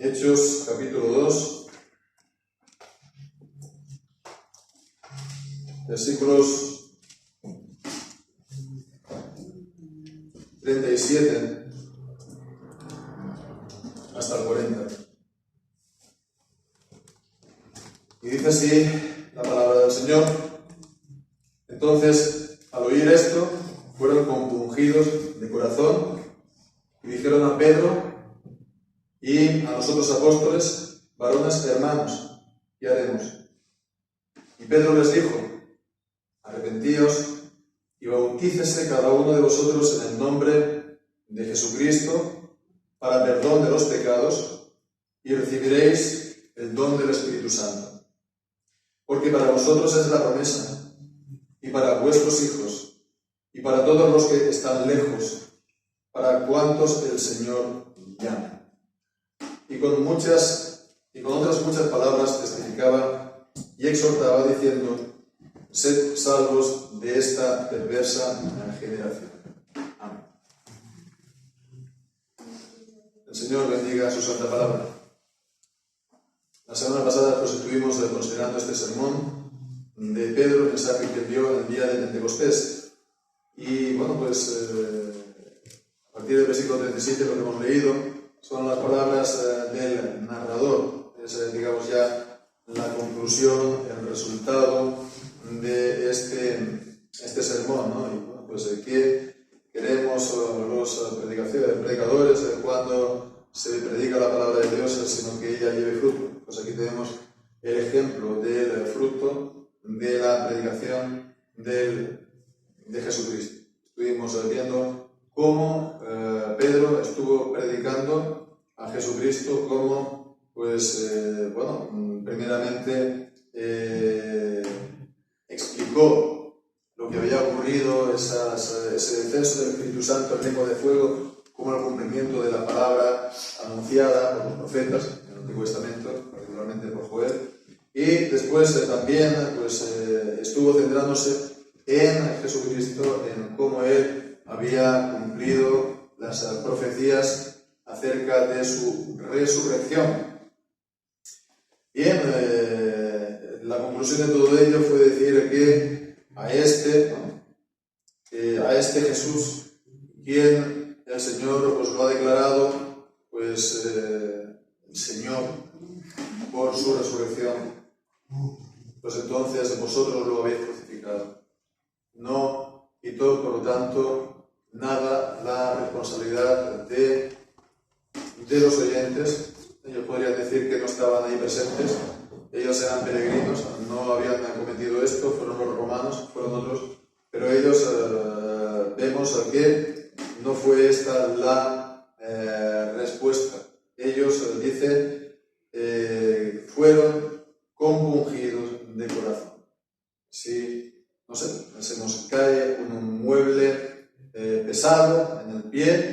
Hechos capítulo 2, versículos 37 hasta el 40. Y dice así la palabra del Señor: Entonces, al oír esto, fueron compungidos de corazón y dijeron a Pedro y a nosotros apóstoles: varones hermanos, ¿qué haremos? Y Pedro les dijo: arrepentíos y bautícese cada uno de vosotros en el nombre de Jesucristo para perdón de los pecados, y recibiréis el don del Espíritu Santo. Porque para vosotros es la promesa, y para vuestros hijos, y para todos los que están lejos, para cuantos el Señor llame. Y con otras muchas palabras testificaba y exhortaba diciendo: sed salvos de esta perversa generación. Amén. El Señor bendiga su santa palabra. La semana pasada pues estuvimos considerando este sermón de Pedro, el mensaje que dio en el día de Pentecostés. Y bueno, pues a partir del versículo 37 lo que hemos leído son las palabras del narrador. Es, digamos, ya la conclusión, el resultado de este sermón, ¿no? Y bueno, pues ¿qué queremos los predicadores cuando se predica la palabra de Dios, sino que ella lleve fruto? Pues aquí tenemos el ejemplo del fruto de la predicación de Jesucristo. Estuvimos viendo cómo Pedro estuvo predicando a Jesucristo, cómo, pues, primeramente explicó lo que había ocurrido, ese descenso del Espíritu Santo en lengua de fuego, como el cumplimiento de la palabra anunciada por los profetas en el Antiguo Testamento, particularmente por Joel. Y después también pues, estuvo centrándose en Jesucristo, en cómo Él había cumplido las profecías acerca de su resurrección. Bien, la conclusión de todo ello fue decir que a este Jesús, quien el Señor pues, lo ha declarado pues, Señor por su resurrección, pues entonces vosotros lo habéis crucificado. No quitó, por lo tanto, nada la responsabilidad de los oyentes. Ellos podrían decir que no estaban ahí presentes, ellos eran peregrinos, no habían cometido esto, fueron los romanos, fueron otros, pero ellos vemos que no fue esta la respuesta. Ellos, dice, fueron compungidos de corazón. Si, no sé, se nos cae un mueble pesado en el pie,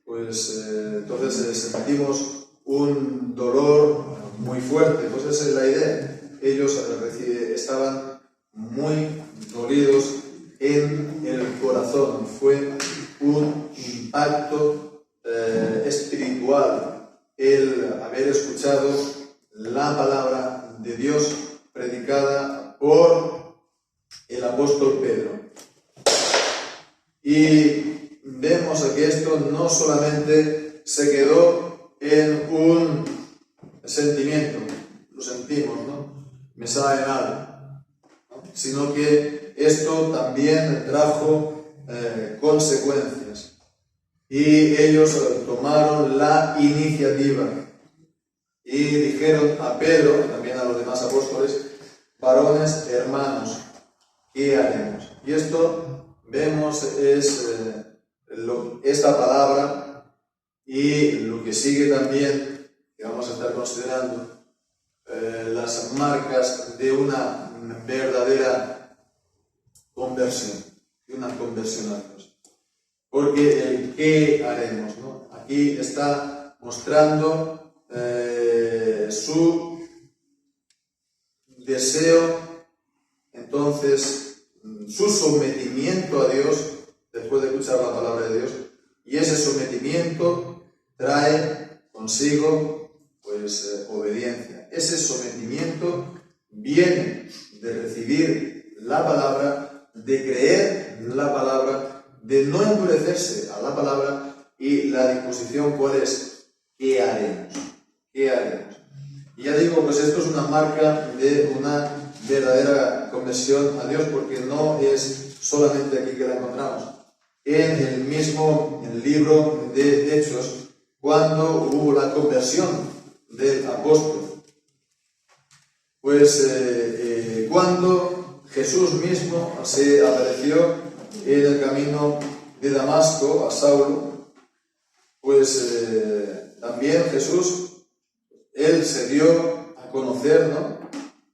pues entonces sentimos un dolor muy fuerte. Pues esa es la idea. Ellos estaban muy dolidos en el corazón. Fue un impacto espiritual el haber escuchado la palabra de Dios predicada por el apóstol Pedro. Y vemos que esto no solamente se quedó en un sentimiento, lo sentimos, ¿no? Me sabe mal, ¿no? Sino que esto también trajo consecuencias. Y ellos tomaron la iniciativa y dijeron a Pedro y también a los demás apóstoles: varones hermanos, ¿qué haremos? Y esto vemos es esta palabra y lo que sigue también, que vamos a estar considerando, las marcas de una verdadera conversión, de una conversión a Dios. Porque el ¿qué haremos?, ¿no? Aquí está mostrando su deseo, entonces, su sometimiento a Dios después de escuchar la palabra de Dios, y ese sometimiento trae consigo obediencia. Ese sometimiento viene de recibir la palabra, de creer la palabra, de no endurecerse a la palabra, y la disposición, ¿cuál es? ¿Qué haremos? ¿Qué haremos? Y ya digo, pues esto es una marca de una verdadera conversión a Dios, porque no es solamente aquí que la encontramos. En el mismo libro de Hechos, cuando hubo la conversión del apóstol, pues cuando Jesús mismo se apareció en el camino de Damasco a Saulo, pues también Jesús, él se dio a conocer, ¿no?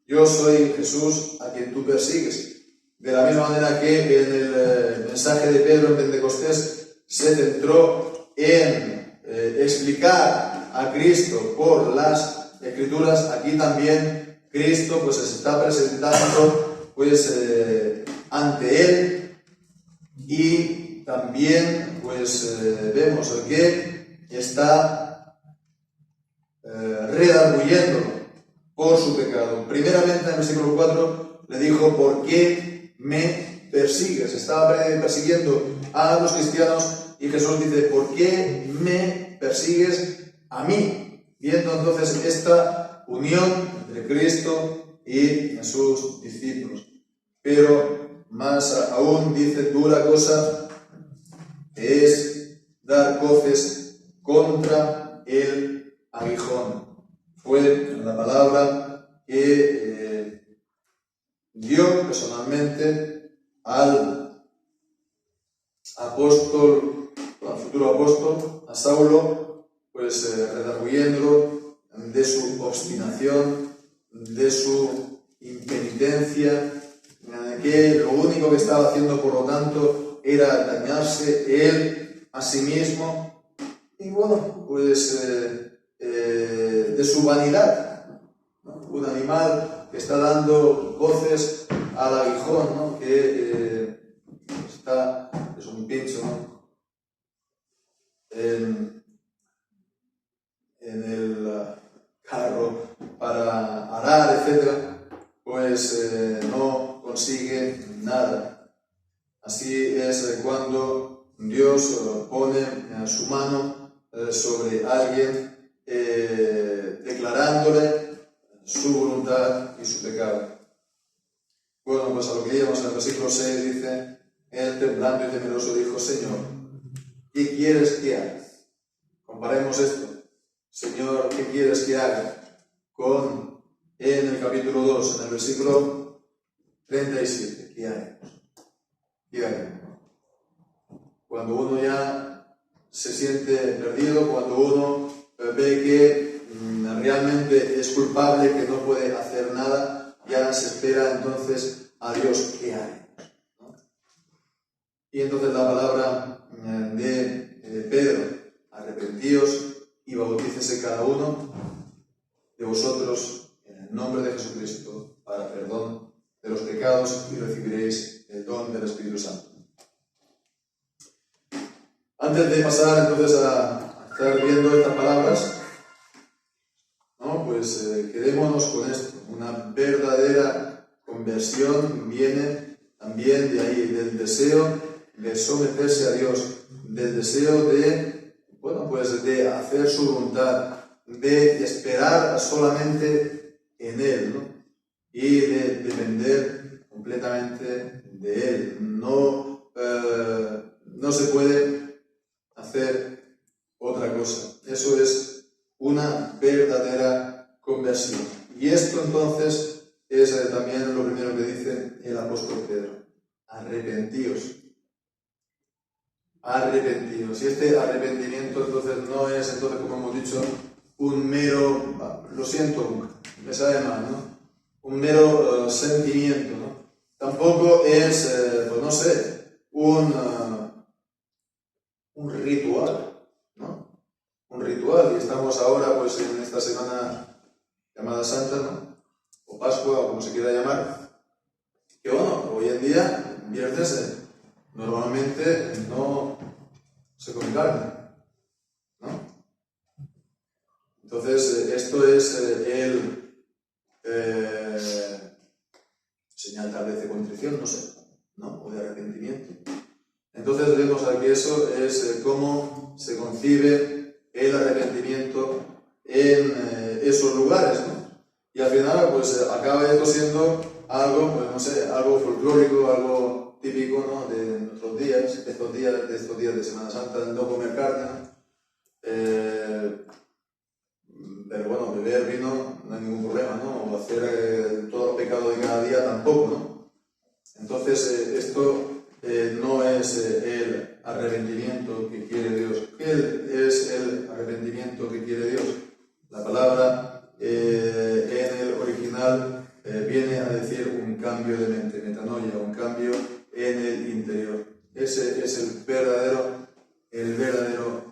Yo soy Jesús a quien tú persigues. De la misma manera que en el mensaje de Pedro en Pentecostés se centró en explicar a Cristo por las Escrituras, aquí también Cristo pues se está presentando pues ante él, y también pues vemos que está redarguyéndolo por su pecado. Primeramente en el versículo 4 le dijo: ¿por qué me persigues? Estaba persiguiendo a los cristianos y Jesús dice: ¿por qué me persigues a mí? Viendo entonces esta unión entre Cristo y sus discípulos. Pero más aún dice: dura cosa es dar coces contra el aguijón. Fue la palabra que dio personalmente al apóstol, al futuro apóstol, a Saulo, pues redarguyéndolo de su obstinación, de su impenitencia, que lo único que estaba haciendo, por lo tanto, era dañarse él a sí mismo, y bueno, pues de su vanidad, ¿no? Un animal que está dando coces al aguijón, ¿no? Que es un pincho, ¿no? en el carro para arar, etc., pues no consigue nada. Así es cuando Dios pone su mano sobre alguien, declarándole su voluntad y su pecado. Bueno, pues a lo que leíamos en el versículo 6 dice: él, temblando y temeroso, dijo: Señor, ¿qué quieres que haga? Comparemos esto. Señor, ¿qué quieres que haga? Con, en el capítulo 2, en el versículo 37, ¿qué haremos? ¿Qué haremos? Cuando uno ya se siente perdido, cuando uno ve que realmente es culpable, que no puede hacer nada, ya se espera entonces a Dios: ¿qué haremos? ¿No? Y entonces la palabra de Pedro: arrepentíos y bautícese cada uno de vosotros en el nombre de Jesucristo para perdón de los pecados, y recibiréis el don del Espíritu Santo. Antes de pasar entonces a estar viendo estas palabras, ¿no? Pues quedémonos con esto. Una verdadera conversión viene también de ahí, del deseo de someterse a Dios, del deseo de, bueno, pues de hacer su voluntad, de esperar solamente en Él, ¿no? Y de depender completamente de Él. No se puede hacer otra cosa. Eso es una verdadera conversión. Y esto entonces es también lo primero que dice el apóstol Pedro: arrepentíos. Arrepentíos. Y este arrepentimiento entonces no es, entonces, como hemos dicho, un mero, lo siento, me sabe mal, ¿no? Un mero sentimiento, ¿no? Tampoco es, pues no sé, un ritual, ¿no? Un ritual, y estamos ahora pues en esta semana llamada Santa, ¿no? O Pascua, o como se quiera llamar, que bueno, hoy en día, viernes, normalmente no se come carne, ¿no? Entonces, esto es el señal tal vez de contrición, no sé, ¿no? O de arrepentimiento. Entonces vemos aquí eso es cómo se concibe el arrepentimiento en esos lugares, ¿no? Y al final, pues acaba esto siendo algo, pues no sé, algo folclórico, algo típico, ¿no? De nuestros días, de estos días de Semana Santa, el no comer carne, ¿no? Pero bueno, beber vino no hay ningún problema, ¿no? O hacer todos los pecados de cada día tampoco, ¿no? Entonces, esto no es el arrepentimiento que quiere Dios. ¿Qué es el arrepentimiento que quiere Dios? La palabra en el original viene a decir un cambio de mente, metanoia, un cambio en el interior. Ese es el verdadero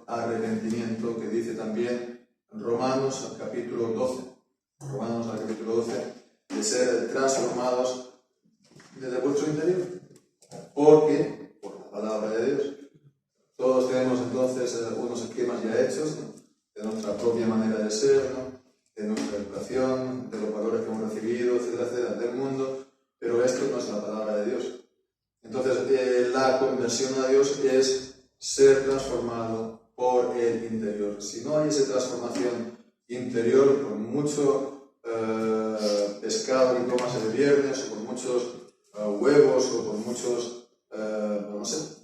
arrepentimiento que dice también Romanos al capítulo 12. Romanos al capítulo 12, de ser transformados desde vuestro interior. Porque, por la palabra de Dios, todos tenemos entonces unos esquemas ya hechos, ¿no? De nuestra propia manera de ser, ¿no? De nuestra educación, de los valores que hemos recibido, etcétera, etcétera, del mundo, pero esto no es la palabra de Dios. Entonces, la conversión a Dios es ser transformado por el interior. Si no hay esa transformación interior, por mucho pescado que comas el viernes, o por muchos huevos, o por muchos, no sé,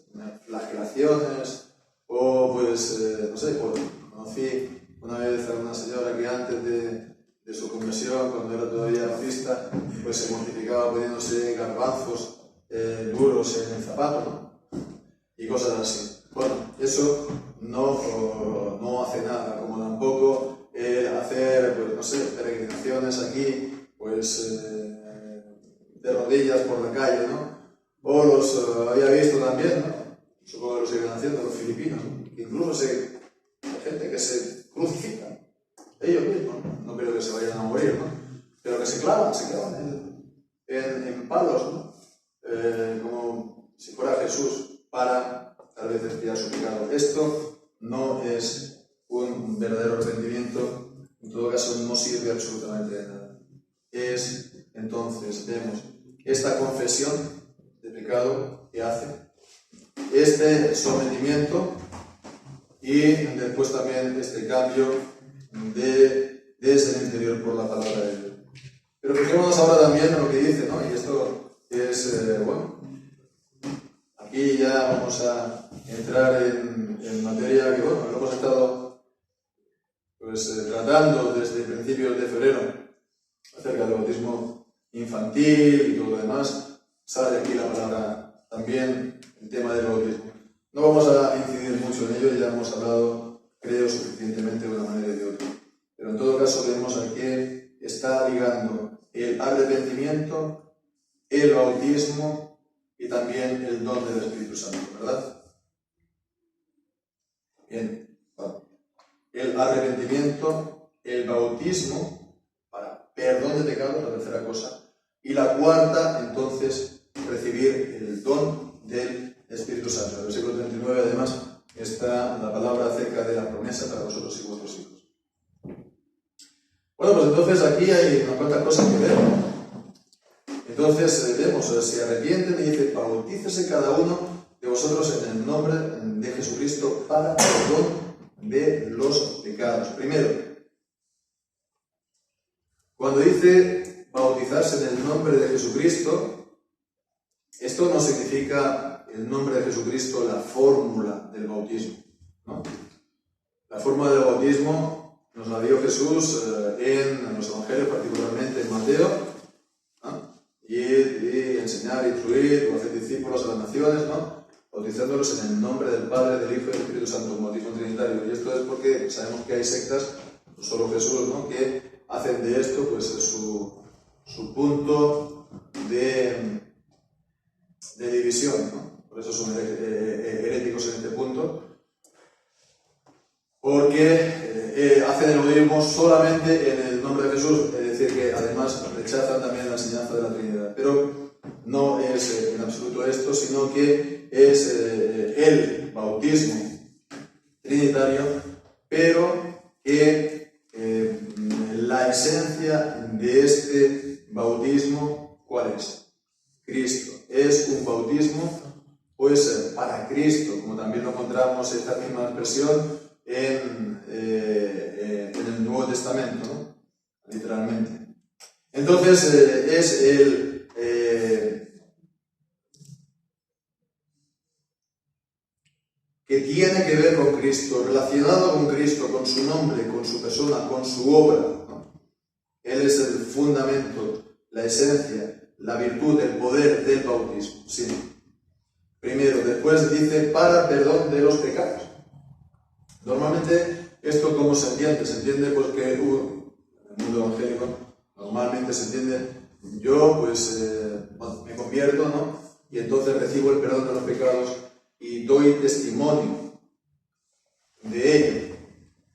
flagelaciones, o pues, no sé, conocí una vez a una señora que antes de su conversión, cuando era todavía baptista, pues se mortificaba poniéndose garbanzos duros en el zapato, ¿no? Y cosas así. Bueno, eso no hace nada, como tampoco hacer, pues no sé, peregrinaciones aquí, pues de rodillas por la calle, ¿no? O los había visto también, ¿no? Supongo que lo siguen haciendo los filipinos, ¿no? Que incluso hay gente que se crucifica, ellos mismos, no creo que se vayan a morir, ¿no? Pero que se clavan en palos, ¿no? Como si fuera Jesús, para tal vez expiar su pecado. Esto no es un verdadero arrepentimiento, en todo caso no sirve absolutamente de nada. Entonces, vemos esta confesión de pecado que hace, este sometimiento y después también este cambio desde el interior por la palabra de Dios. Pero fijémonos ahora también en lo que dice, ¿no? Y esto es, bueno, aquí ya vamos a entrar en materia que, bueno, lo hemos estado pues, tratando desde principios de febrero acerca del bautismo infantil y todo lo demás. Sale aquí la palabra también, el tema del bautismo. No vamos a incidir mucho en ello, ya hemos hablado, creo, suficientemente de una manera y de otra. Pero en todo caso vemos a qué está ligando el arrepentimiento, el bautismo y también el don del Espíritu Santo, ¿verdad? Bien, vale. El arrepentimiento, el bautismo para perdón de pecados, la tercera cosa. Y la cuarta, entonces, recibir el don del Espíritu Santo. En el versículo 39, además, está la palabra acerca de la promesa para vosotros y vuestros hijos. Bueno, pues entonces aquí hay unas cuantas cosas que ver. Entonces vemos, se arrepienten y dice, bautícese cada uno de vosotros en el nombre de Jesucristo para perdón de los pecados. Primero, cuando dice bautizarse en el nombre de Jesucristo, esto no significa el nombre de Jesucristo la fórmula del bautismo, ¿no? La fórmula del bautismo nos la dio Jesús en los evangelios, particularmente en Mateo, ¿no? Y enseñar, instruir o hacer discípulos a las naciones, ¿no? Bautizándolos en el nombre del Padre, del Hijo y del Espíritu Santo, un bautismo trinitario. Y esto es porque sabemos que hay sectas, no solo Jesús, ¿no? Que hacen de esto pues su punto de división, ¿no? Por eso son heréticos en este punto, porque hacen el bautismo solamente en el nombre de Jesús, es decir, que además rechazan también la enseñanza de la Trinidad. Pero no es en absoluto esto, sino que es el bautismo trinitario, pero que de este bautismo, ¿cuál es? Cristo. Es un bautismo, pues, para Cristo, como también lo encontramos esta misma expresión en el Nuevo Testamento, ¿no? Literalmente. Entonces, es el que tiene que ver con Cristo, relacionado con Cristo, con su nombre, con su persona, con su obra, ¿no? Él es el fundamento, la esencia, la virtud, el poder del bautismo. Sí. Primero, después dice para perdón de los pecados. Normalmente, ¿esto cómo se entiende? Se entiende pues que en el mundo evangélico normalmente se entiende, yo pues me convierto, ¿no? Y entonces recibo el perdón de los pecados y doy testimonio de ello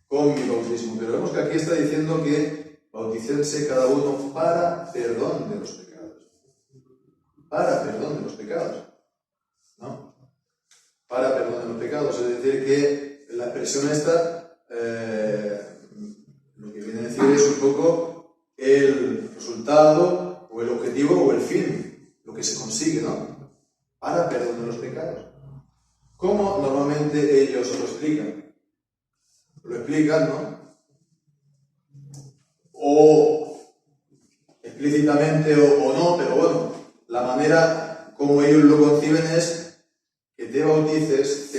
con mi bautismo. Pero vemos que aquí está diciendo que bautícense cada uno para perdón de los pecados. Para perdón de los pecados, ¿no? Para perdón de los pecados. Es decir, que la expresión esta, lo que viene a decir es un poco el resultado o el objetivo o el fin, lo que se consigue, ¿no? Para perdón de los pecados. ¿Cómo normalmente ellos lo explican? Lo explican, ¿no? O explícitamente o no, pero bueno, la manera como ellos lo conciben es que te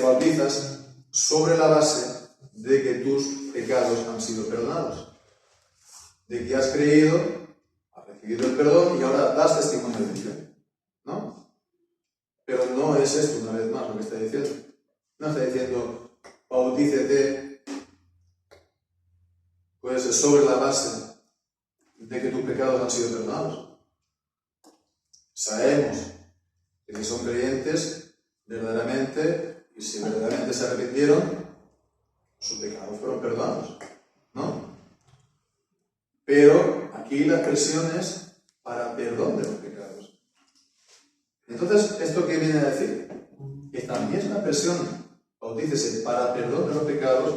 bautizas sobre la base de que tus pecados han sido perdonados, de que has creído, has recibido el perdón y ahora das testimonio de ello, ¿no? Pero no es esto, una vez más, lo que está diciendo. No está diciendo, bautícete, pues sobre la base de que tus pecados han sido perdonados. Sabemos que si son creyentes, verdaderamente, y si verdaderamente se arrepintieron, sus pecados fueron perdonados, ¿no? Pero aquí la expresión es para perdón de los pecados. Entonces, ¿esto qué viene a decir? Que también es una expresión, bautícese para perdón de los pecados,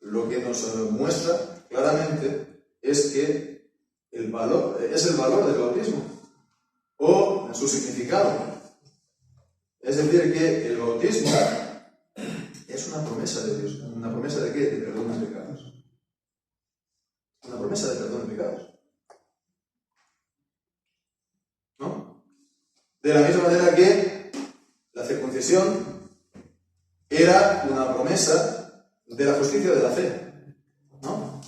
lo que nos muestra claramente es que es el valor del bautismo, o su significado. Es decir, que el bautismo es una promesa de Dios. ¿Una promesa de qué? De perdón de pecados. Una promesa de perdón de pecados. ¿No? De la misma manera que la circuncisión era una promesa de la justicia de la fe, ¿no?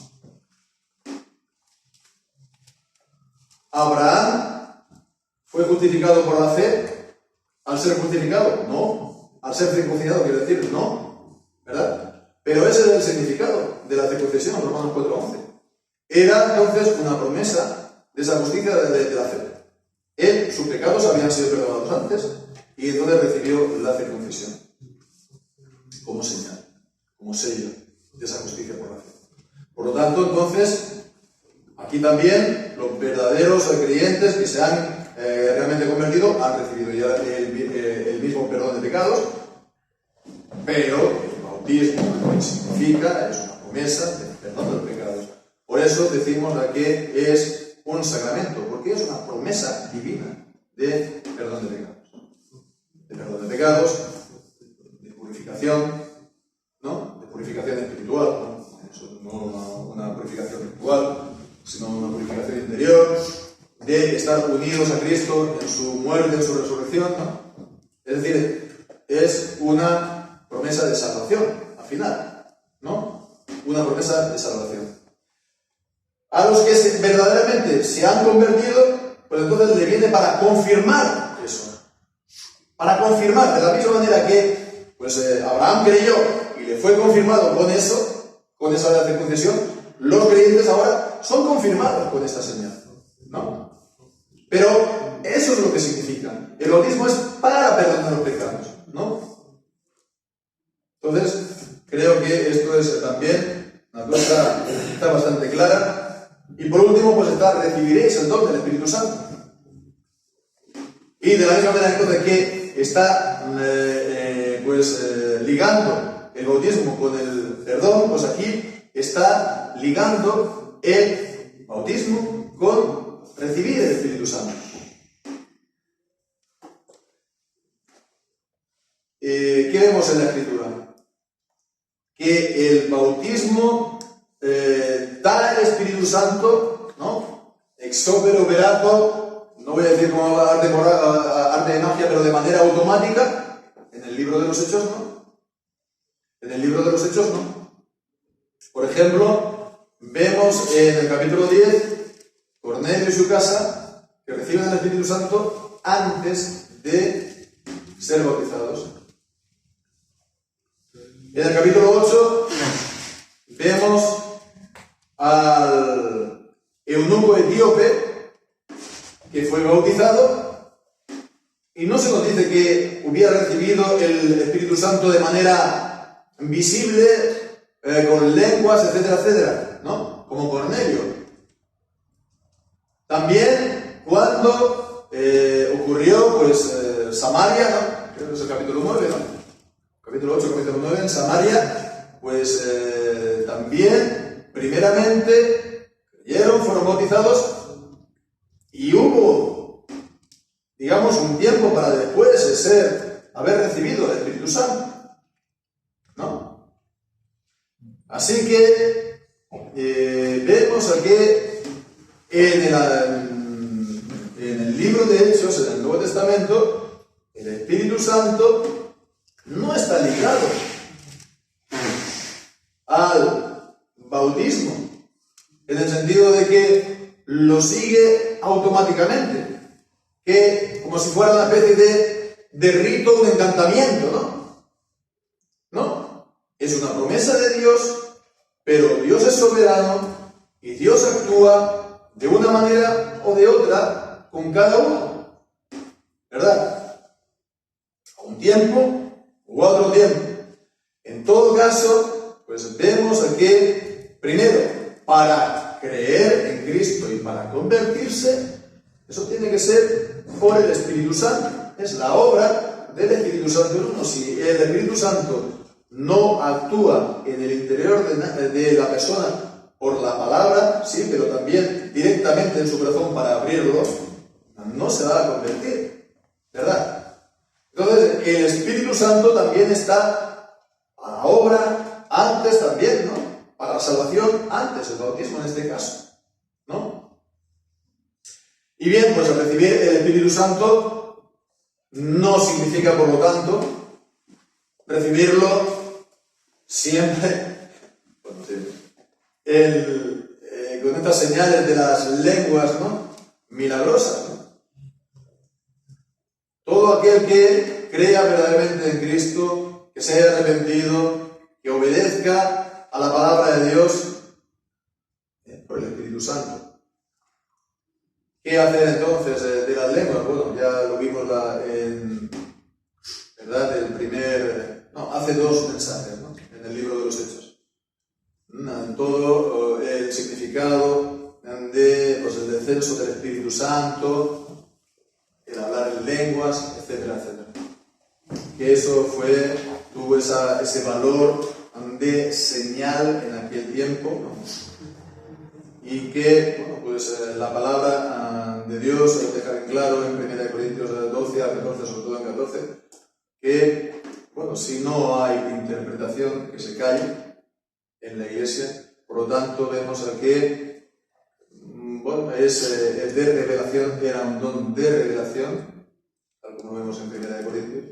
¿Abraham fue justificado por la fe al ser justificado? No. ¿Al ser circuncidado quiere decir? No. ¿Verdad? Pero ese es el significado de la circuncisión, Romanos 4:11. Era entonces una promesa de esa justicia de la fe. Sus pecados habían sido perdonados antes y entonces recibió la circuncisión como señal, como sello de esa justicia por la fe. Por lo tanto, entonces, aquí también los verdaderos creyentes que se han realmente convertido han recibido ya el mismo perdón de pecados, pero el bautismo lo que significa es una promesa de perdón de los pecados. Por eso decimos que es un sacramento, porque es una promesa divina de perdón de pecados. De perdón de pecados, de purificación, ¿no? De purificación espiritual, ¿no? Eso, no una purificación ritual, sino una purificación interior, de estar unidos a Cristo en su muerte, en su resurrección, ¿no? Es decir, es una promesa de salvación, al final, ¿no? Una promesa de salvación. A los que verdaderamente se han convertido, pues entonces le viene para confirmar eso. Para confirmar, de la misma manera que pues, Abraham creyó y le fue confirmado con eso, con esa circuncisión, los creyentes ahora son confirmados con esta señal, ¿no? Pero eso es lo que significa. El bautismo es para perdonar los pecados, ¿no? Entonces, creo que esto es también una cosa que está bastante clara. Y por último, pues recibiréis el don del Espíritu Santo. Y de la misma manera entonces que está ligando el bautismo con el perdón, pues aquí está ligando el bautismo con recibir el Espíritu Santo. ¿Qué vemos en la Escritura? Que el bautismo da el Espíritu Santo, ¿no? Ex opere operato, no voy a decir como arte de magia, pero de manera automática. En el libro de los Hechos no. En el libro de los Hechos no. Por ejemplo, vemos en el capítulo 10, Cornelio y su casa, que reciben el Espíritu Santo antes de ser bautizados. En el capítulo 8 vemos al eunuco etíope que fue bautizado y no se nos dice que hubiera recibido el Espíritu Santo de manera visible, con lenguas, etcétera, etcétera, ¿no? Como Cornelio. También cuando ocurrió, Samaria, ¿no? Creo que es el capítulo 9, ¿no? Capítulo 8, capítulo 9, en Samaria, también, primeramente, creyeron, fueron bautizados, y hubo, digamos, un tiempo para después haber recibido el Espíritu Santo, ¿no? Así que vemos aquí en el libro de Hechos, en el Nuevo Testamento, el Espíritu Santo no está ligado al bautismo, en el sentido de que lo sigue automáticamente, que como si fuera una especie de rito, un encantamiento, ¿no? No, es una promesa de Dios, pero Dios es soberano y Dios actúa de una manera o de otra con cada uno, ¿verdad? A un tiempo u otro tiempo. En todo caso, vemos que, primero, para creer en Cristo y para convertirse, eso tiene que ser por el Espíritu Santo. Es la obra del Espíritu Santo. Si el Espíritu Santo no actúa en el interior de la persona por la palabra, sí, pero también directamente en su corazón para abrirlo, no se va a convertir, ¿verdad? Entonces, el Espíritu Santo también está a la obra antes también, ¿no? Para la salvación antes, el bautismo en este caso, ¿no? Y bien, al recibir el Espíritu Santo no significa, por lo tanto, recibirlo siempre, con estas señales de las lenguas, ¿no? Milagrosas, ¿no? Todo aquel que crea verdaderamente en Cristo, que se haya arrepentido, que obedezca a la palabra de Dios, por el Espíritu Santo. ¿Qué hacer entonces de las lenguas? Bueno, ya lo vimos hace dos mensajes, ¿no? En el libro de los Hechos. Todo el significado el descenso del Espíritu Santo, el hablar en lenguas, etcétera, etcétera. Que eso tuvo ese valor de señal en aquel tiempo, ¿no? Y que, la palabra de Dios deja en claro en 1 Corintios 12 a 14, sobre todo en 14, que, si no hay interpretación, que se calle en la iglesia. Por lo tanto, vemos que es de revelación, era un don de revelación, tal como vemos en 1 Corintios,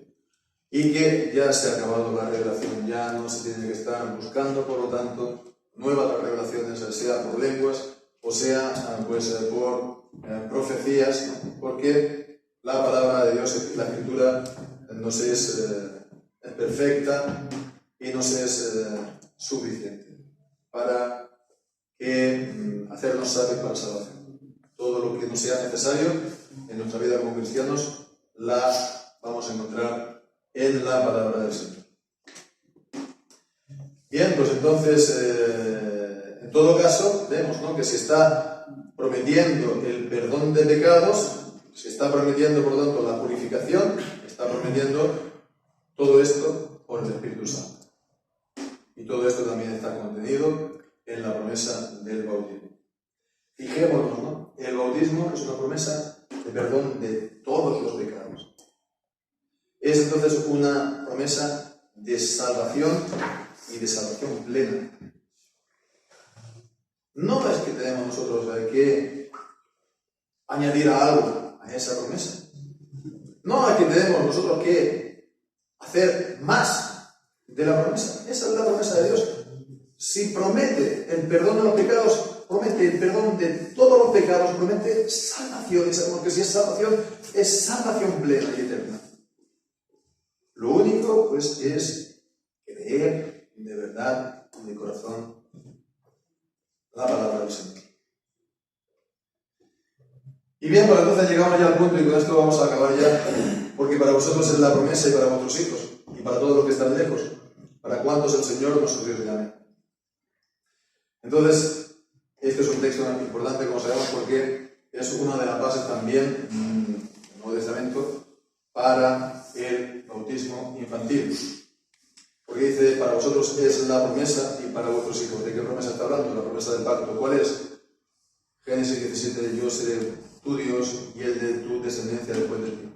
y que ya se ha acabado la revelación, ya no se tiene que estar buscando, por lo tanto, nuevas revelaciones, sea por lenguas o sea por profecías, ¿no? Porque la palabra de Dios, la Escritura, nos es perfecta y nos es suficiente para hacernos sabios para la salvación. Todo lo que nos sea necesario en nuestra vida como cristianos la vamos a encontrar en la palabra del Señor. Bien, entonces, en todo caso, vemos, ¿no?, que se está prometiendo el perdón de pecados, se está prometiendo, por lo tanto, la purificación, se está prometiendo todo esto por el Espíritu Santo. Y todo esto también está contenido en la promesa del bautismo. Fijémonos, ¿no?, El bautismo es una promesa de perdón de todos los pecados. Es entonces una promesa de salvación y de salvación plena. No es que tenemos nosotros que añadir algo a esa promesa. No es que tenemos nosotros que hacer más de la promesa. Esa es la promesa de Dios. Si promete el perdón de los pecados, promete el perdón de todos los pecados, promete salvación. Y sabemos que si es salvación plena y eterna. Lo único, pues, es creer de verdad y de corazón la palabra del Señor. Y bien, pues entonces llegamos ya al punto, y con esto vamos a acabar ya, porque para vosotros es la promesa y para vuestros hijos, y para todos los que están lejos, para cuantos el Señor nuestro Dios llame. Entonces, este es un texto importante, como sabemos, porque es una de las bases también del Nuevo Testamento para el bautismo infantil. Porque dice, para vosotros es la promesa y para vuestros hijos. ¿De qué promesa está hablando? La promesa del pacto. ¿Cuál es? Génesis 17, yo seré tu Dios y el de tu descendencia después de ti.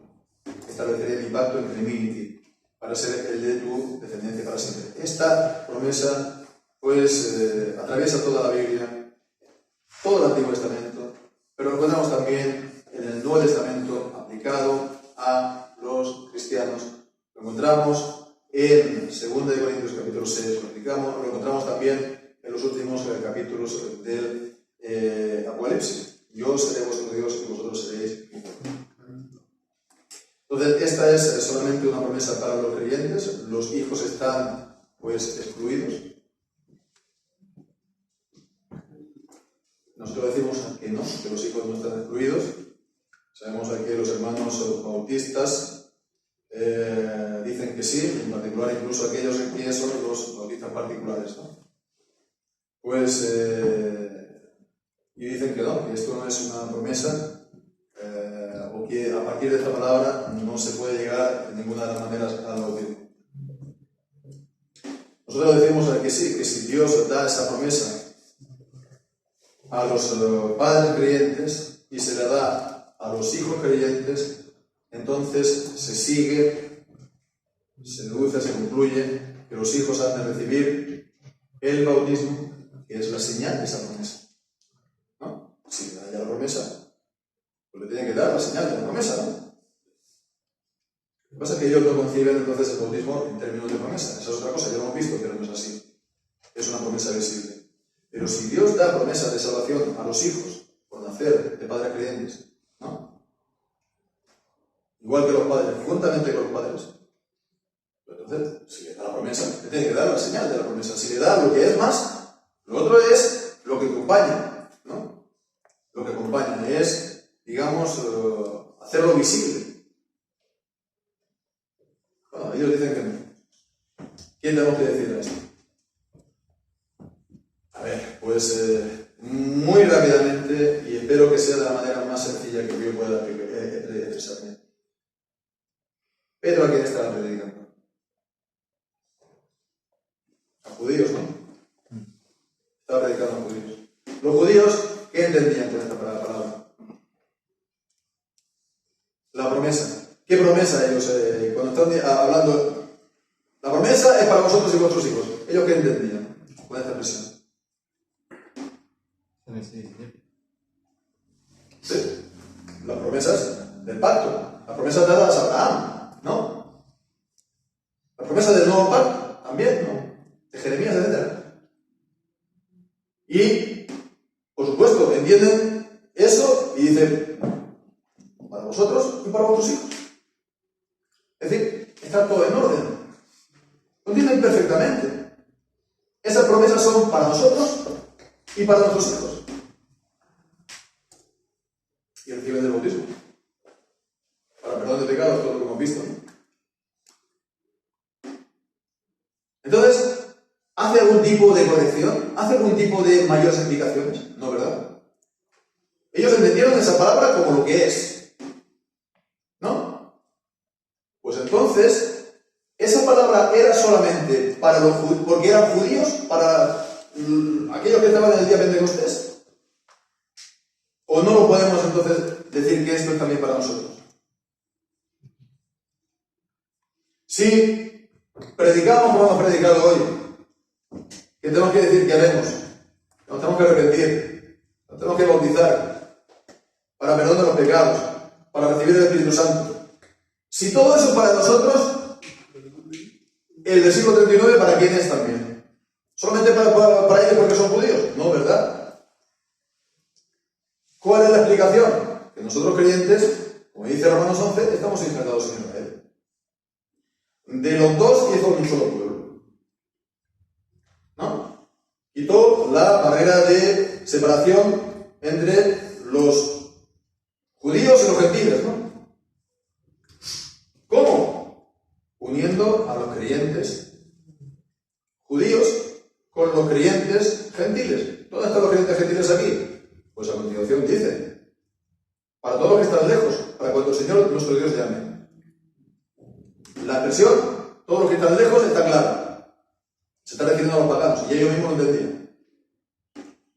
Estableceré mi pacto entre mí y ti, para ser el de tu descendencia para siempre. Esta promesa, pues, atraviesa toda la Biblia, todo el Antiguo Testamento, pero lo encontramos también en el Nuevo Testamento aplicado a los cristianos. Lo encontramos en 2 Corintios capítulo 6, lo encontramos también en los últimos capítulos del Apocalipsis. Yo seré vuestro Dios y vosotros seréis mi pueblo. Entonces, esta es solamente una promesa para los creyentes. Los hijos están, pues, excluidos. Nosotros decimos que no, que los hijos no están excluidos. Sabemos que los hermanos bautistas dicen que sí, en particular incluso aquellos que son los bautistas particulares, ¿no? Pues, y dicen que no, que esto no es una promesa, o que a partir de esta palabra no se puede llegar de ninguna de las maneras al bautismo. Nosotros decimos que sí, que si Dios da esa promesa a los padres creyentes y se la da a los hijos creyentes, entonces se sigue, se deduce, se concluye que los hijos han de recibir el bautismo, que es la señal de esa promesa. ¿No? Si le da ya la promesa, pues le tienen que dar la señal de la promesa, ¿no? Lo que pasa es que ellos no conciben entonces el bautismo en términos de promesa. Esa es otra cosa, ya lo hemos visto, pero no es así. Es una promesa visible. Pero si Dios da promesa de salvación a los hijos por nacer de padres creyentes, ¿no? Igual que los padres, juntamente con los padres, pues entonces, si le da la promesa, le tiene que dar la señal de la promesa. Si le da lo que es más, lo otro es lo que acompaña, ¿no? Lo que acompaña es, digamos, hacerlo visible. Bueno, ellos dicen que no. ¿Quién tenemos que decir a esto? A ver, pues muy rápidamente, y espero que sea de la manera más sencilla que yo pueda expresarme. Pedro, ¿a quién estaba predicando? A judíos, ¿no? Estaba predicando a judíos. Los judíos, ¿qué entendían con esta palabra? La promesa. ¿Qué promesa ellos, cuando están hablando? La promesa es para vosotros y vuestros hijos. ¿Ellos qué entendían con esta expresión? Sí, las promesas del pacto, las promesas dadas a Abraham, ¿no? Las promesas del nuevo pacto, también, ¿no? De Jeremías, etc. Y, por supuesto, entienden eso y dicen, para vosotros y para vuestros hijos. Es decir, está todo en orden. Lo entienden perfectamente. Esas promesas son para nosotros y para nuestros hijos. Y reciben el bautismo para perdón de pecados, todo lo que hemos visto, ¿no? Entonces, ¿hace algún tipo de corrección? ¿Hace algún tipo de mayores explicaciones? No, ¿verdad? Ellos entendieron esa palabra como lo que es, ¿no? Pues entonces, esa palabra era solamente para los judíos, porque eran judíos, para aquellos que estaban en el día Pentecostés. ¿O ¿O no lo podemos entonces decir que esto es también para nosotros? Si predicamos como hemos predicado hoy, ¿qué tenemos que decir que haremos? Nos tenemos que arrepentir, nos tenemos que bautizar para perdón de los pecados, para recibir el Espíritu Santo. Si todo eso para nosotros, el versículo 39 ¿para quién es también? ¿Solamente para ellos porque son judíos? No, ¿verdad? ¿Cuál es la explicación? Que nosotros creyentes, como dice Romanos 11, estamos injertados en Israel. De los dos hizo un solo pueblo, ¿no? Quitó la barrera de separación entre los judíos y los gentiles, ¿no? ¿Cómo? Uniendo a los creyentes judíos con los creyentes gentiles. ¿Dónde están los creyentes gentiles aquí? Pues a continuación dice: para todos los que están lejos, para cuando el Señor nuestro Dios llame. La expresión, todos los que están lejos, está clara. Se está refiriendo a los paganos, y ellos mismos lo entendían.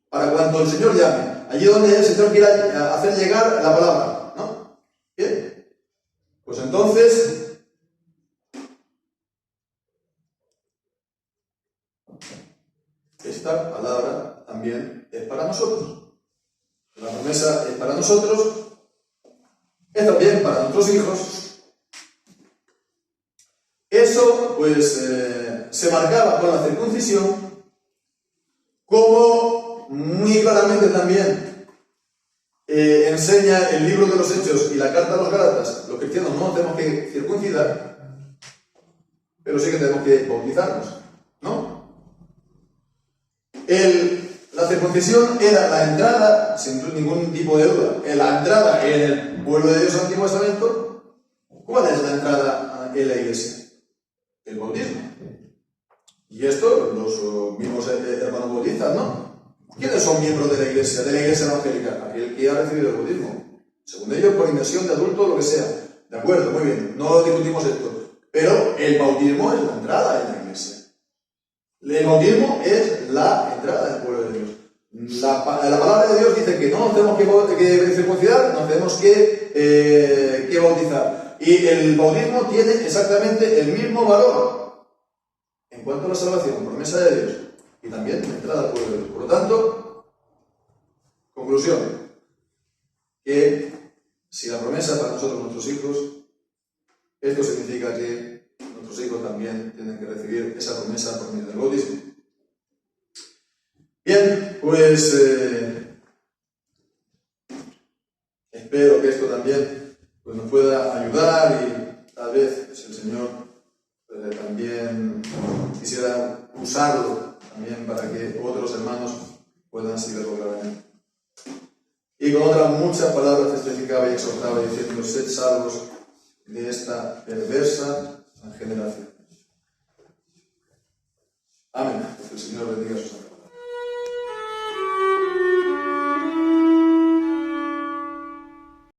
Para cuando el Señor llame, allí donde el Señor quiera hacer llegar la palabra, ¿no? Bien. Pues entonces, esta palabra también es para nosotros. La promesa es para nosotros, es también para nuestros hijos. Eso, pues, se marcaba con la circuncisión, como muy claramente también enseña el libro de los Hechos y la carta a los Gálatas. Los cristianos no tenemos que circuncidar, pero sí que tenemos que bautizarnos, ¿no? La circuncisión era la entrada, sin ningún tipo de duda, la entrada en el pueblo de Dios del Antiguo Testamento. ¿Cuál es la entrada en la iglesia? El bautismo. Y esto los mismos hermanos bautistas, ¿no? ¿Quiénes son miembros de la iglesia evangélica? Aquel que ha recibido el bautismo. Según ellos, por inmersión de adulto, lo que sea. De acuerdo, muy bien, no discutimos esto. Pero el bautismo es la entrada en la iglesia. El bautismo es la entrada del pueblo de Dios. La palabra de Dios dice que no nos tenemos que circuncidar, nos tenemos que bautizar. Y el bautismo tiene exactamente el mismo valor en cuanto a la salvación, promesa de Dios, y también la entrada al pueblo de Dios. Por lo tanto, conclusión, que si la promesa para nosotros, nuestros hijos, esto significa que nuestros hijos también tienen que recibir esa promesa por medio del bautismo. Bien, pues espero que esto también pues, nos pueda ayudar y tal vez si el Señor también quisiera usarlo también para que otros hermanos puedan seguirlo claramente. Y con otras muchas palabras testificaba y exhortaba diciendo: sed salvos de esta perversa generación. Amén. Que el Señor bendiga a sus